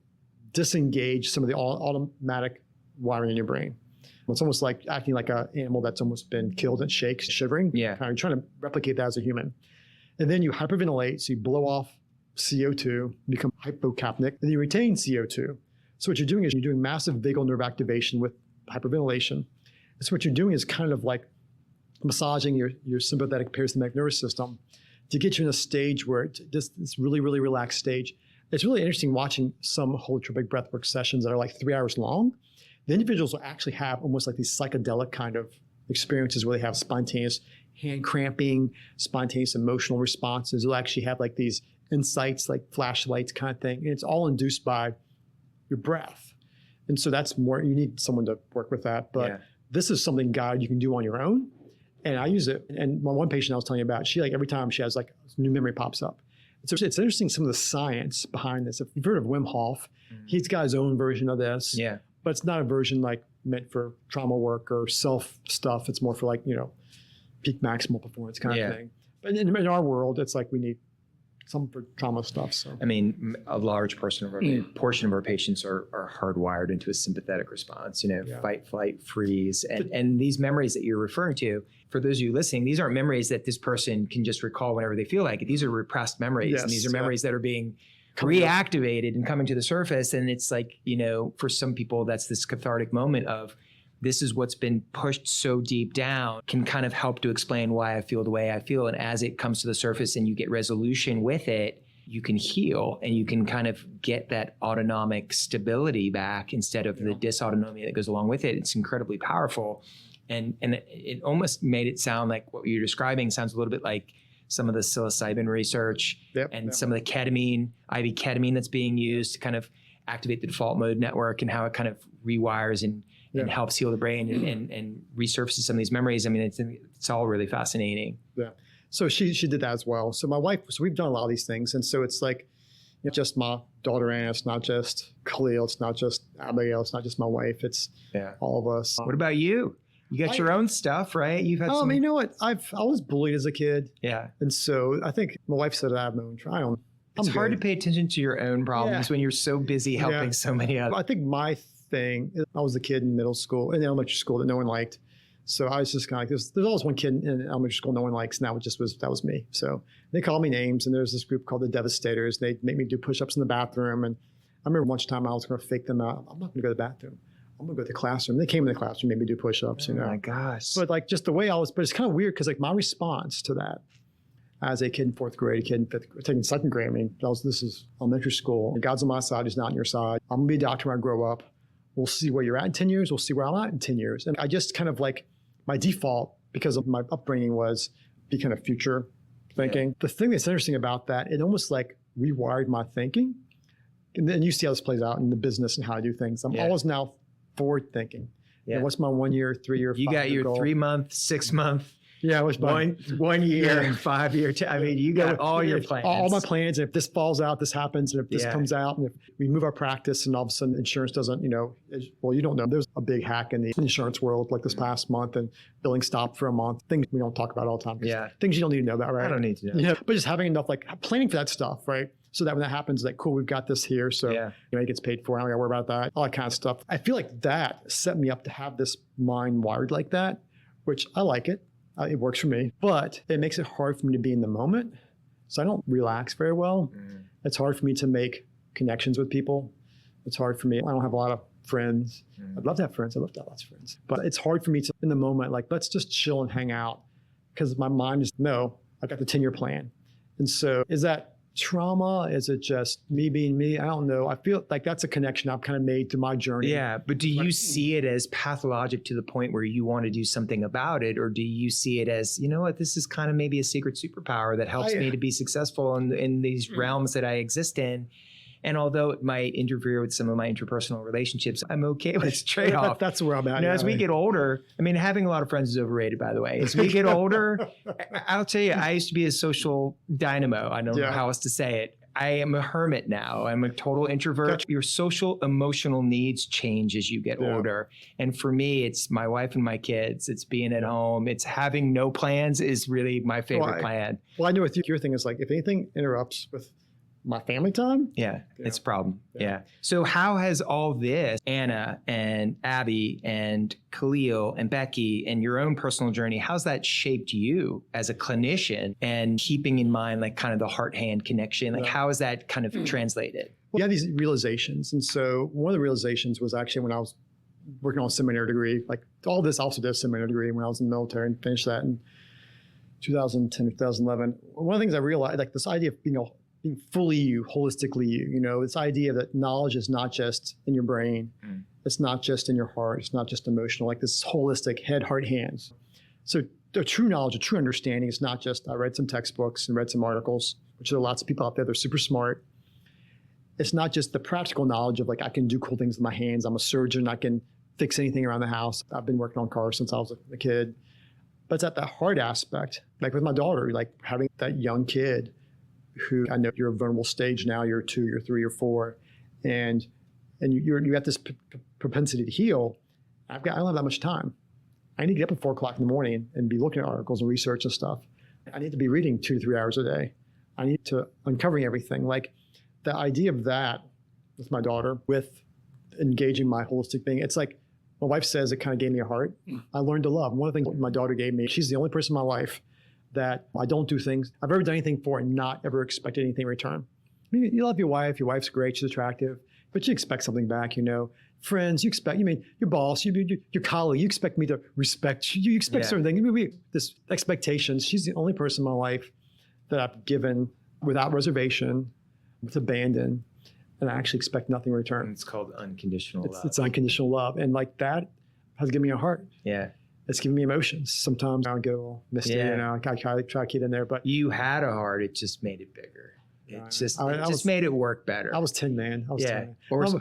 Speaker 2: disengage some of the automatic wiring in your brain. It's almost like acting like an animal that's almost been killed and shakes, shivering. Yeah. Kind of trying to replicate that as a human. And then you hyperventilate, so you blow off CO2, become hypocapnic, and you retain CO2. So what you're doing is you're doing massive vagal nerve activation with hyperventilation. So what you're doing is kind of like massaging your sympathetic parasympathetic nervous system to get you in a stage where it's just this really, really relaxed stage. It's really interesting watching some holotropic breathwork sessions that are like 3 hours long. The individuals will actually have almost like these psychedelic kind of experiences where they have spontaneous hand cramping, spontaneous emotional responses. They'll actually have like these insights, like flashlights kind of thing. And it's all induced by your breath. And so that's more, you need someone to work with that. But this is something, guided you can do on your own. And I use it. And one patient I was telling you about, she every time she has a new memory pops up. So it's interesting, some of the science behind this. If you've heard of Wim Hof, he's got his own version of this. Yeah. but it's not a version like meant for trauma work or self stuff. It's more for like, peak maximal performance kind of thing. But in our world, it's like we need some for trauma stuff. So
Speaker 1: I mean, a large portion of our patients are hardwired into a sympathetic response, fight, flight, freeze. And these memories that you're referring to, for those of you listening, these aren't memories that this person can just recall whenever they feel like it. These are repressed memories.
Speaker 2: Yes,
Speaker 1: and these are memories that are being reactivated and coming to the surface. And it's like, for some people, that's this cathartic moment of, this is what's been pushed so deep down, can kind of help to explain why I feel the way I feel. And as it comes to the surface and you get resolution with it, you can heal and you can kind of get that autonomic stability back instead of the dysautonomia that goes along with it. It's incredibly powerful. And it almost made it sound like what you're describing sounds a little bit like some of the psilocybin research some of the ketamine, IV ketamine that's being used to kind of activate the default mode network and how it kind of rewires and helps heal the brain and resurfaces some of these memories. I mean, it's all really fascinating.
Speaker 2: Yeah. So she did that as well. So my wife, we've done a lot of these things. And so it's like, just my daughter Anna, it's not just Khalil, it's not just Abigail, it's not just my wife, it's all of us.
Speaker 1: What about you? You got your own stuff, right? You've had some...
Speaker 2: you know what? I was bullied as a kid.
Speaker 1: Yeah.
Speaker 2: And so I think my wife said I have my own trial.
Speaker 1: It's hard to pay attention to your own problems when you're so busy helping so many others.
Speaker 2: I think my thing is I was a kid in middle school, in elementary school that no one liked. So I was just kind of like, there's always one kid in elementary school no one likes, and that was me. So they called me names, and there's this group called the Devastators. They make me do push-ups in the bathroom. And I remember one time I was going to fake them out. I'm not going to go to the bathroom. I'm going to go to the classroom. They came in the classroom, made me do push-ups.
Speaker 1: Oh my gosh.
Speaker 2: But like just the way I was, but it's kind of weird because like my response to that as a kid in fourth grade, a kid in fifth grade, taking second grade, this is elementary school. God's on my side, he's not on your side. I'm going to be a doctor when I grow up. We'll see where you're at in 10 years. We'll see where I'm at in 10 years. And I just kind of like, my default, because of my upbringing, was be kind of future thinking. The thing that's interesting about that, it almost like rewired my thinking. And then you see how this plays out in the business and how I do things. I'm always now forward thinking. Yeah. What's my 1 year, 3 year, 5 year goal?
Speaker 1: You got your 3 month, 6 month.
Speaker 2: Yeah, it was
Speaker 1: 1 year, 5 year. I mean, you got all your plans.
Speaker 2: All my plans. And if this falls out, this happens. And if this comes out, and if we move our practice and all of a sudden insurance doesn't, you don't know. There's a big hack in the insurance world like this past month, and billing stopped for a month. Things we don't talk about all the time.
Speaker 1: Yeah.
Speaker 2: Things you don't need to know about, right?
Speaker 1: I don't need to know.
Speaker 2: Yeah. But just having enough, like planning for that stuff, right? So that when that happens, like, cool, we've got this here. So it gets paid for. I don't got to worry about that. All that kind of stuff. I feel like that set me up to have this mind wired like that, which I like it. It works for me, but it makes it hard for me to be in the moment. So I don't relax very well. It's hard for me to make connections with people. It's hard for me. I don't have a lot of friends. I'd love to have friends. I'd love to have lots of friends. But it's hard for me to, in the moment, like, let's just chill and hang out. Because my mind is, no, I got the 10-year plan. And so is that trauma? Is it just me being me? I don't know. I feel like that's a connection I've kind of made through my journey.
Speaker 1: Yeah, but do you see it as pathologic to the point where you want to do something about it? Or do you see it as, you know what, this is kind of maybe a secret superpower that helps me to be successful in these realms that I exist in? And although it might interfere with some of my interpersonal relationships, I'm okay with its trade-off.
Speaker 2: That's where I'm at.
Speaker 1: As we get older, I mean, having a lot of friends is overrated, by the way. As we get older, I'll tell you, I used to be a social dynamo. I don't know how else to say it. I am a hermit now. I'm a total introvert. Gotcha. Your social emotional needs change as you get older. And for me, it's my wife and my kids. It's being at home. It's having no plans is really my favorite plan.
Speaker 2: Well, I know with you, your thing is like, if anything interrupts with my family time?
Speaker 1: It's a problem. So how has all this, Anna and Abby and Khalil and Becky and your own personal journey, how's that shaped you as a clinician and keeping in mind like kind of the heart-hand connection? Like how is that kind of translated?
Speaker 2: Well, you have these realizations. And so one of the realizations was actually when I was working on a seminary degree, like all this also did a seminary degree when I was in the military and finished that in 2010, 2011. One of the things I realized, like this idea of being fully you, holistically you, this idea that knowledge is not just in your brain, it's not just in your heart, it's not just emotional, like this holistic head, heart, hands. So the true knowledge, a true understanding is not just, I read some textbooks and read some articles, which there are lots of people out there, they're super smart. It's not just the practical knowledge of like, I can do cool things with my hands. I'm a surgeon. I can fix anything around the house. I've been working on cars since I was a kid. But it's at that heart aspect, like with my daughter, like having that young kid who I know you're a vulnerable stage now, you're 2, you're 3, you're 4. And and you have this propensity to heal. I don't have that much time. I need to get up at 4 o'clock in the morning and be looking at articles and research and stuff. I need to be reading 2 to 3 hours a day. I need to uncovering everything. Like the idea of that with my daughter, with engaging my holistic being, it's like my wife says, it kind of gave me a heart. I learned to love. One of the things my daughter gave me, she's the only person in my life that I don't do things I've ever done anything for and not ever expected anything in return. I mean, you love your wife. Your wife's great. She's attractive, but you expect something back, Friends, you expect, your boss, your colleague, you expect me to respect you. You expect certain things. This expectations. She's the only person in my life that I've given without reservation, with abandon, and I actually expect nothing in return.
Speaker 1: It's called unconditional love.
Speaker 2: It's unconditional love. And like that has given me a heart.
Speaker 1: Yeah.
Speaker 2: It's given me emotions. Sometimes I get a little misty, I try to keep it in there. But
Speaker 1: you had a heart, it just made it bigger. It just made it work better.
Speaker 2: I was Tin Man. I was Tin Man.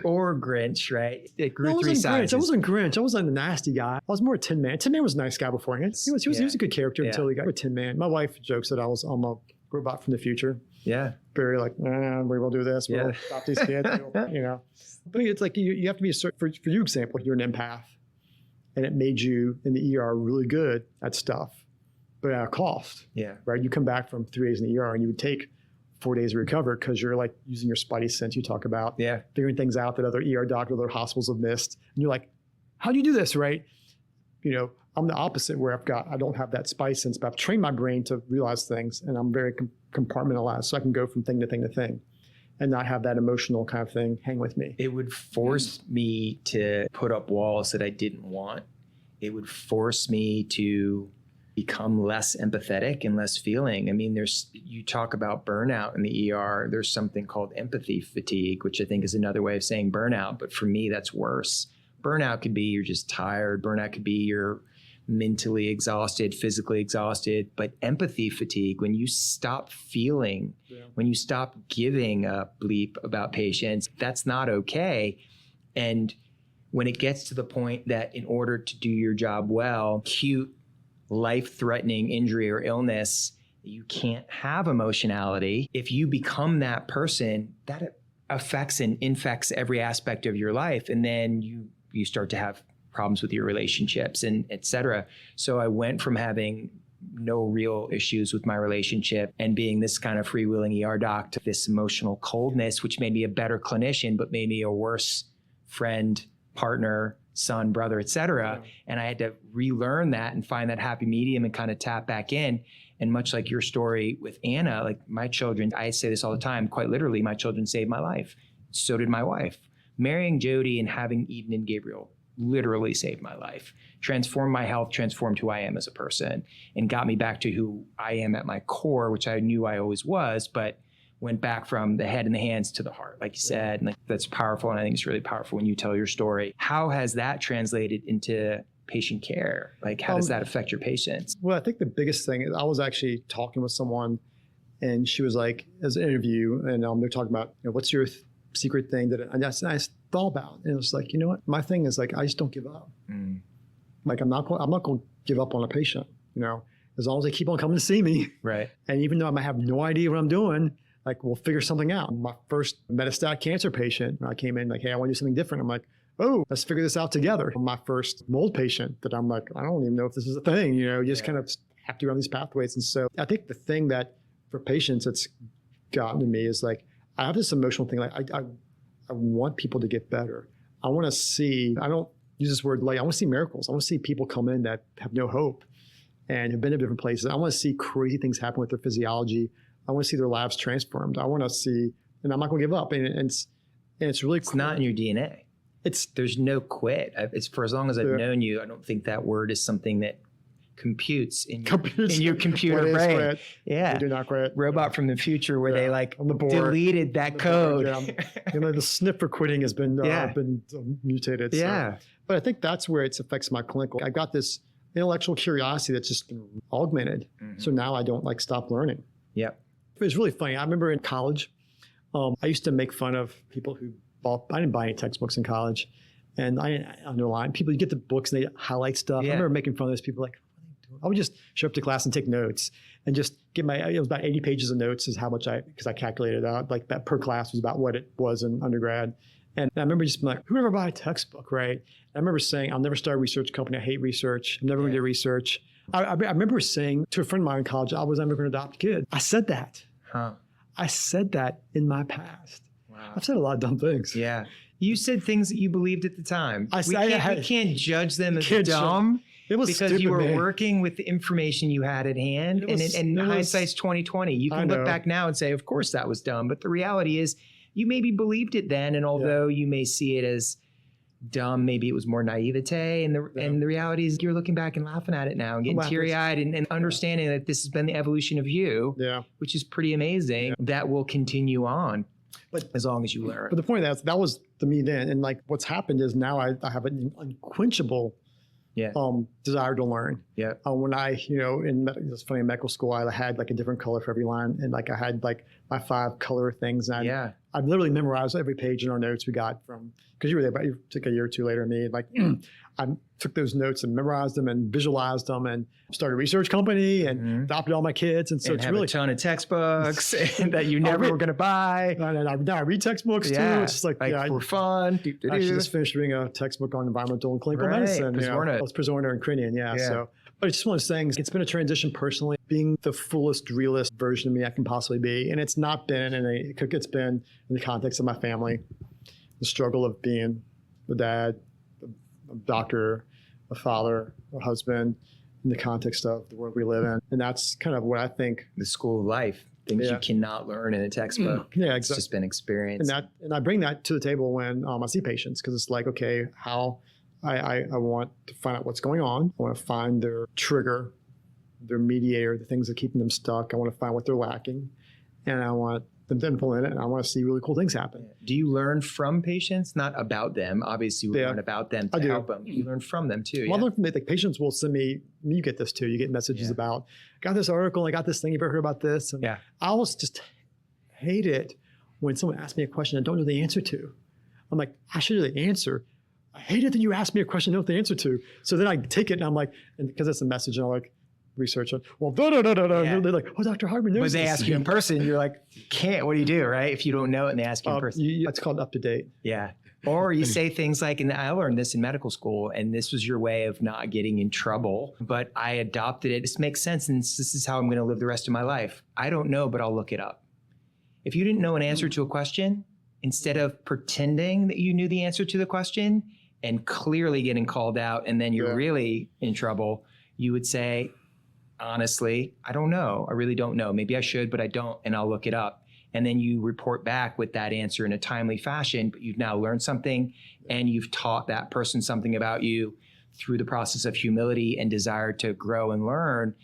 Speaker 1: Or Grinch, right? It grew 3 sizes.
Speaker 2: I wasn't Grinch. I wasn't a nasty guy. I was more Tin Man. Tin Man was a nice guy beforehand. He was a good character until he got a Tin Man. My wife jokes that I'm a robot from the future.
Speaker 1: Yeah.
Speaker 2: Very like, we will do this. We'll stop these kids. But it's like you have to be for your example, you're an empath, and it made you in the ER really good at stuff, but at a cost.
Speaker 1: Yeah. Right.
Speaker 2: You come back from 3 days in the ER and you would take 4 days to recover because you're like using your spidey sense. You talk about figuring things out that other ER doctors, other hospitals have missed. And you're like, how do you do this, right? I'm the opposite where I don't have that spidey sense, but I've trained my brain to realize things, and I'm very compartmentalized, so I can go from thing to thing to thing and not have that emotional kind of thing hang with me.
Speaker 1: It would force me to put up walls that I didn't want. It would force me to become less empathetic and less feeling. I mean, you talk about burnout in the ER. There's something called empathy fatigue, which I think is another way of saying burnout. But for me, that's worse. Burnout could be you're just tired. Burnout could be you're mentally exhausted, physically exhausted. But empathy fatigue, when you stop feeling, when you stop giving a bleep about patients, that's not okay. And when it gets to the point that in order to do your job well, acute life-threatening injury or illness, you can't have emotionality. If you become that person, that affects and infects every aspect of your life. And then you start to have problems with your relationships and et cetera. So I went from having no real issues with my relationship and being this kind of freewheeling ER doc to this emotional coldness, which made me a better clinician, but made me a worse friend, partner, son, brother, et cetera. And I had to relearn that and find that happy medium and kind of tap back in. And much like your story with Anna, like my children, I say this all the time, quite literally, my children saved my life. So did my wife. Marrying Jody and having Eden and Gabriel literally saved my life, transformed my health, transformed who I am as a person, and got me back to who I am at my core, which I knew I always was, but went back from the head and the hands to the heart, like you said. And that's powerful. And I think it's really powerful when you tell your story. How has that translated into patient care? Like, how does that affect your patients?
Speaker 2: Well, I think the biggest thing is I was actually talking with someone, and she was like, as an interview, and they're talking about, what's your secret thing that I thought about. And it was like, what? My thing is like, I just don't give up. Like, I'm not going to give up on a patient, as long as they keep on coming to see me.
Speaker 1: Right.
Speaker 2: And even though I might have no idea what I'm doing, like, we'll figure something out. My first metastatic cancer patient, I came in like, hey, I want to do something different. I'm like, oh, let's figure this out together. My first mold patient that I'm like, I don't even know if this is a thing, you just kind of have to run these pathways. And so I think the thing that for patients that's gotten to me is like, I have this emotional thing. Like, I want people to get better. I want to see, I don't use this word like, I want to see miracles. I want to see people come in that have no hope and have been to different places. I want to see crazy things happen with their physiology. I want to see their lives transformed. I want to see, and I'm not going to give up. And it's really cool.
Speaker 1: It's not in your DNA. There's no quit. It's for as long as I've known you, I don't think that word is something that computes in your computer brain.
Speaker 2: Quit.
Speaker 1: Yeah.
Speaker 2: They do not quit.
Speaker 1: Robot from the future where they like
Speaker 2: on the board,
Speaker 1: deleted that code.
Speaker 2: The snip for quitting has been mutated.
Speaker 1: Yeah.
Speaker 2: So. But I think that's where it affects my clinical. I got this intellectual curiosity that's just been augmented. Mm-hmm. So now I don't like stop learning.
Speaker 1: Yep.
Speaker 2: It's really funny. I remember in college, I used to make fun of people who bought, I didn't buy any textbooks in college. And I underline people, you get the books and they highlight stuff. Yeah. I remember making fun of those people like, I would just show up to class and take notes and just get it was about 80 pages of notes is how much because I calculated out like that per class was about what it was in undergrad. And I remember just being like, whoever buy a textbook, right? I remember saying, I'll never start a research company. I hate research. I'm never going to do research. I remember saying to a friend of mine in college, I was never going to adopt a kid. I said that.
Speaker 1: Huh.
Speaker 2: I said that in my past.
Speaker 1: Wow.
Speaker 2: I've said a lot of dumb things.
Speaker 1: Yeah. You said things that you believed at the time. We can't judge them as dumb.
Speaker 2: It was
Speaker 1: because
Speaker 2: stupid,
Speaker 1: you were
Speaker 2: man.
Speaker 1: working with the information you had at hand. And hindsight's 2020. You can look back now and say, of course that was dumb. But the reality is you maybe believed it then. And although you may see it as dumb, maybe it was more naivete. And the reality is you're looking back and laughing at it now and getting teary-eyed and understanding that this has been the evolution of you, which is pretty amazing. That will continue on. But as long as you learn.
Speaker 2: But the point is that was to me then. And like what's happened is now I have an unquenchable desire to learn.
Speaker 1: Yeah.
Speaker 2: When it's funny, in medical school, I had like a different color for every line. And like I had like my 5 color things. And I'd literally memorize every page in our notes we got from, because you were there, but you took a year or two later than me. Like I took those notes and memorized them and visualized them and started a research company and adopted all my kids. And so it's really
Speaker 1: a ton of textbooks that you never were going to buy.
Speaker 2: Now I read textbooks too. It's just like
Speaker 1: for fun.
Speaker 2: I actually just finished reading a textbook on environmental and clinical medicine. Pizzorno and Crinian. So, but it's just one of those things. It's been a transition personally, being the fullest, realist version of me I can possibly be. And it's not been it's been in the context of my family, the struggle of being a dad, a doctor, a father, a husband, in the context of the world we live in. And that's kind of what I think.
Speaker 1: The school of life, things you cannot learn in a textbook. It's just been experienced.
Speaker 2: And I bring that to the table when I see patients, because it's like, okay, how I want to find out what's going on. I want to find their trigger, their mediator, the things that keep them stuck. I want to find what they're lacking. And I want them to implement it, and I want to see really cool things happen.
Speaker 1: Do you learn from patients, not about them? Obviously, we learn about them to help them. You learn from them too.
Speaker 2: Well, I learn from patients will send me, you get this too, you get messages about, got this article, I got this thing, you ever heard about this? And I always just hate it when someone asks me a question I don't know the answer to. I'm like, I should know the answer. I hate it that you asked me a question I don't know the answer to. So then I take it and I'm like, and because it's a message, and I'm like, research on, well, They're like, oh, Dr. Hartman knows.
Speaker 1: But they ask you in person, you're like, can't, what do you do, right? If you don't know it and they ask you in person.
Speaker 2: It's called up to date.
Speaker 1: Yeah. Or you say things like, and I learned this in medical school, and this was your way of not getting in trouble, but I adopted it. This makes sense, and this is how I'm going to live the rest of my life. I don't know, but I'll look it up. If you didn't know an answer to a question, instead of pretending that you knew the answer to the question and clearly getting called out, and then you're really in trouble, you would say, honestly, I don't know. I really don't know. Maybe I should, but I don't, and I'll look it up. And then you report back with that answer in a timely fashion, but you've now learned something and you've taught that person something about you through the process of humility and desire to grow and learn.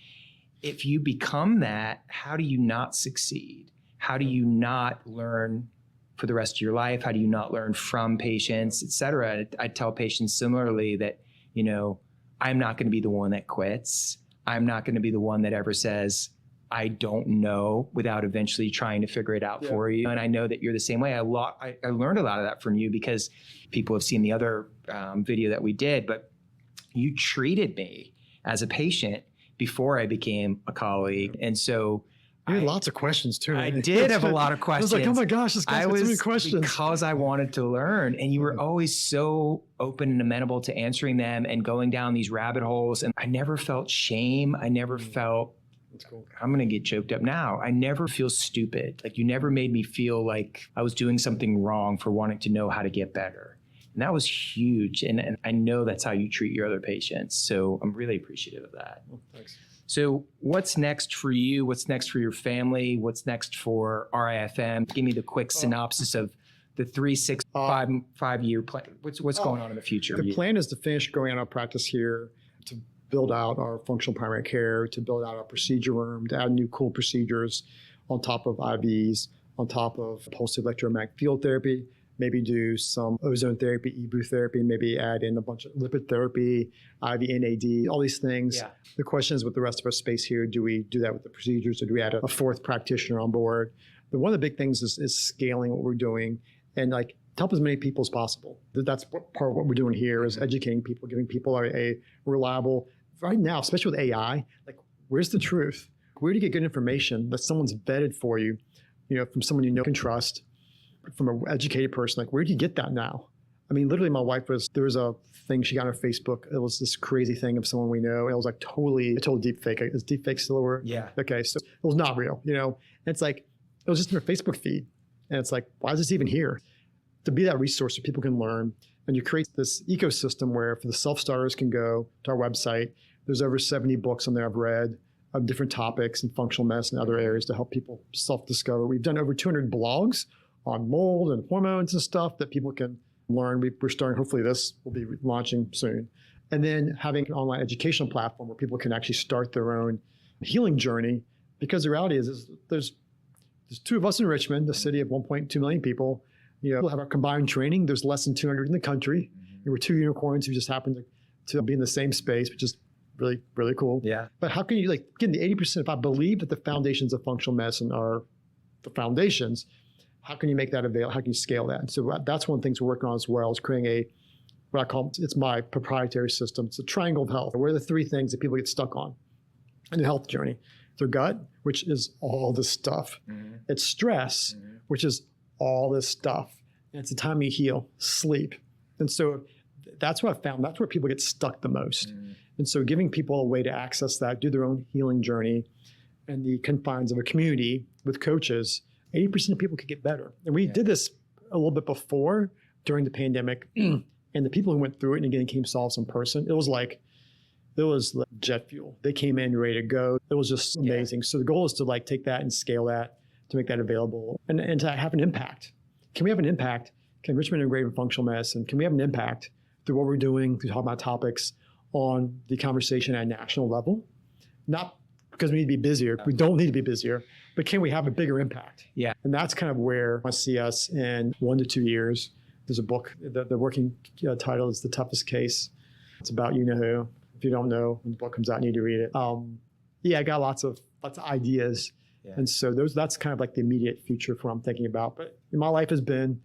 Speaker 1: If you become that, how do you not succeed? How do you not learn for the rest of your life? How do you not learn from patients, et cetera? I tell patients similarly that, I'm not going to be the one that quits. I'm not going to be the one that ever says, I don't know, without eventually trying to figure it out for you. And I know that you're the same way. I learned a lot of that from you because people have seen the other video that we did, but you treated me as a patient before I became a colleague. And so
Speaker 2: you had lots of questions too.
Speaker 1: I did have a lot of questions.
Speaker 2: I was like, oh my gosh, this guy's got so many questions.
Speaker 1: Because I wanted to learn, and you were always so open and amenable to answering them and going down these rabbit holes. And I never felt shame. I never felt, that's cool. I'm going to get choked up now. I never feel stupid. Like you never made me feel like I was doing something wrong for wanting to know how to get better. And that was huge. And I know that's how you treat your other patients. So I'm really appreciative of that.
Speaker 2: Well, thanks.
Speaker 1: So what's next for you? What's next for your family? What's next for RIFM? Give me the quick synopsis of the 3, 6, 5-year plan. What's going on in the future?
Speaker 2: The plan is to finish growing out our practice here, to build out our functional primary care, to build out our procedure room, to add new cool procedures on top of IVs, on top of pulsed electromagnetic field therapy, maybe do some ozone therapy, EBU therapy, maybe add in a bunch of lipid therapy, IV NAD, all these things. Yeah. The question is with the rest of our space here, do we do that with the procedures or do we add a 4th practitioner on board? But one of the big things is scaling what we're doing and like help as many people as possible. That's part of what we're doing here is educating people, giving people a reliable, right now, especially with AI, like where's the truth? Where do you get good information that someone's vetted for you, from someone you know can trust? from an educated person, like, where do you get that now? I mean, literally, my wife there was a thing she got on her Facebook. It was this crazy thing of someone we know. It was like a total deep fake. Is deep fake still a word?
Speaker 1: Yeah.
Speaker 2: Okay. So it was not real, And it's like, it was just in her Facebook feed. And it's like, why is this even here? To be that resource so people can learn. And you create this ecosystem where for the self-starters can go to our website. There's over 70 books on there I've read of different topics in functional medicine and other areas to help people self-discover. We've done over 200 blogs on mold and hormones and stuff that people can learn. We're starting, hopefully this will be launching soon. And then having an online educational platform where people can actually start their own healing journey. Because the reality is there's two of us in Richmond, the city of 1.2 million people. We'll have our combined training. There's less than 200 in the country. And we're two unicorns who just happen to be in the same space, which is really, really cool.
Speaker 1: Yeah. But
Speaker 2: how can you, again, the 80%, if I believe that the foundations of functional medicine are the foundations, how can you make that available? How can you scale that? And so that's one of the things we're working on as well, is creating what I call, it's my proprietary system. It's a triangle of health. What are the three things that people get stuck on in the health journey? Their gut, which is all this stuff. Mm-hmm. It's stress, mm-hmm. which is all this stuff. And it's the time you heal, sleep. And so that's what I found. That's where people get stuck the most. Mm-hmm. And so giving people a way to access that, do their own healing journey in the confines of a community with coaches, 80% of people could get better. And we did this a little bit before during the pandemic. And the people who went through it and again came solves in person, it was like jet fuel. They came in ready to go. It was just amazing. Yeah. So the goal is to take that and scale that, to make that available and to have an impact. Can we have an impact? Can Richmond Integrative Functional Medicine, can we have an impact through what we're doing, through talking about topics on the conversation at a national level? Not because we need to be busier. We don't need to be busier, but can we have a bigger impact? Yeah. And that's kind of where I see us in 1 to 2 years. There's a book, the working title is The Toughest Case. It's about you-know-who. If you don't know, when the book comes out, you need to read it. I got lots of ideas. Yeah. And so that's kind of the immediate future for what I'm thinking about. But my life has been,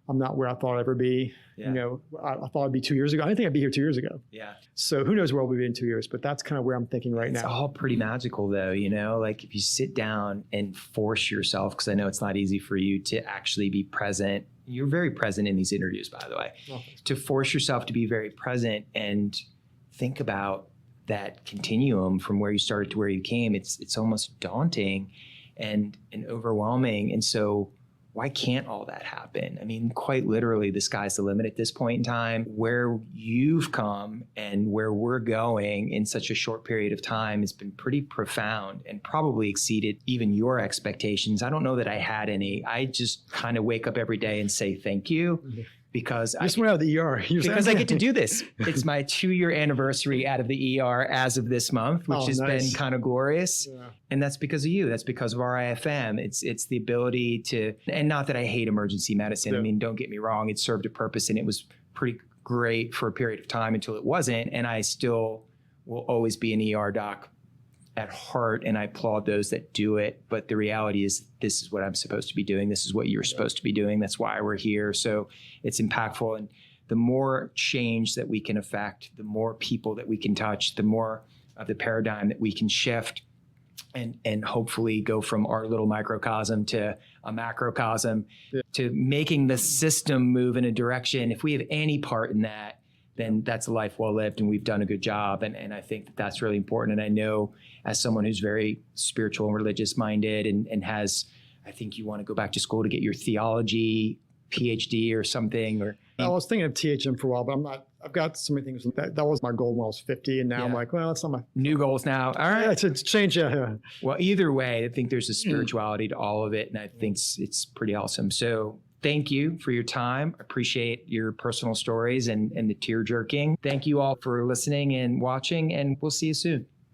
Speaker 2: I'm not where I thought I'd ever be. Yeah. I thought I'd be 2 years ago. I didn't think I'd be here 2 years ago. Yeah. So who knows where we'll be in 2 years, but that's kind of where I'm thinking right now.
Speaker 1: It's all pretty magical though, if you sit down and force yourself, because I know it's not easy for you to actually be present. You're very present in these interviews, by the way. Oh. To force yourself to be very present and think about that continuum from where you started to where you came, it's almost daunting and overwhelming. And so why can't all that happen? I mean, quite literally, the sky's the limit at this point in time. Where you've come and where we're going in such a short period of time has been pretty profound and probably exceeded even your expectations. I don't know that I had any. I just kind of wake up every day and say thank you. Mm-hmm. Because
Speaker 2: I went out of the ER.
Speaker 1: Because I get to do this. It's my 2-year anniversary out of the ER as of this month, which has been kind of glorious. Yeah. And that's because of you. That's because of our IFM. It's the ability to, and not that I hate emergency medicine. Yeah. I mean, don't get me wrong. It served a purpose and it was pretty great for a period of time until it wasn't. And I still will always be an ER doc at heart, and I applaud those that do it. But the reality is this is what I'm supposed to be doing. This is what you're supposed to be doing. That's why we're here. So it's impactful. And the more change that we can affect, the more people that we can touch, the more of the paradigm that we can shift and hopefully go from our little microcosm to a macrocosm, to making the system move in a direction. If we have any part in that, then that's a life well lived and we've done a good job. And I think that's really important. And I know as someone who's very spiritual and religious minded and has, I think you want to go back to school to get your theology PhD or something. Or
Speaker 2: I was thinking of THM for a while, but I'm not. I've got so many things. That was my goal when I was 50, and now I'm like, well, it's not my
Speaker 1: new goals now. All right,
Speaker 2: yeah, to change. Yeah.
Speaker 1: Well, either way, I think there's a spirituality to all of it, and I think it's pretty awesome. So thank you for your time. I appreciate your personal stories and the tear jerking. Thank you all for listening and watching, and we'll see you soon.